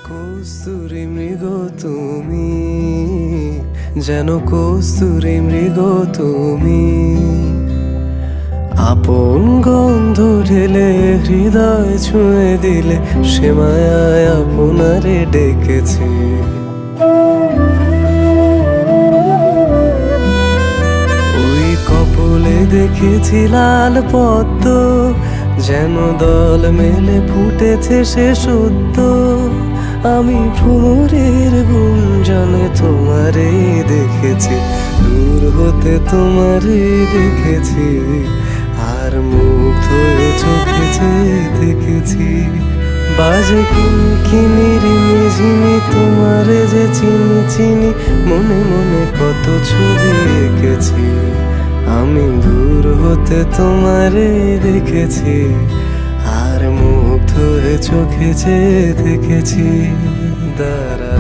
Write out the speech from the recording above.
কস্তুরী মৃগ তুমি, যেন কস্তুরী মৃগ তুমি। আপন গন্ধ ঢেলে হৃদয় ছুঁয়ে দিলে, সে মায়ায় আপনারে ডেকেছি। ওই কপলে দেখেছি লাল পদ্ম, যেন দল মেলে ফুটেছে সে সদ্য। আমি ভ্রমরের গুঞ্জনে তোমারে দেখেছি, দূর হতে তোমারে দেখেছি, আর মুগ্ধ হয়ে চোখে চেয়ে দেখেছি। বাজে কিনি রিমি ঝিমি, তোমারে যে চিনি চিনি, মনে মনে কত ছবি এঁকেছি। আমি দূর হতে তোমারে দেখেছি, আর মুগ্ধ হয়ে চোখে চেয়ে দেখেছি। দাঁড়া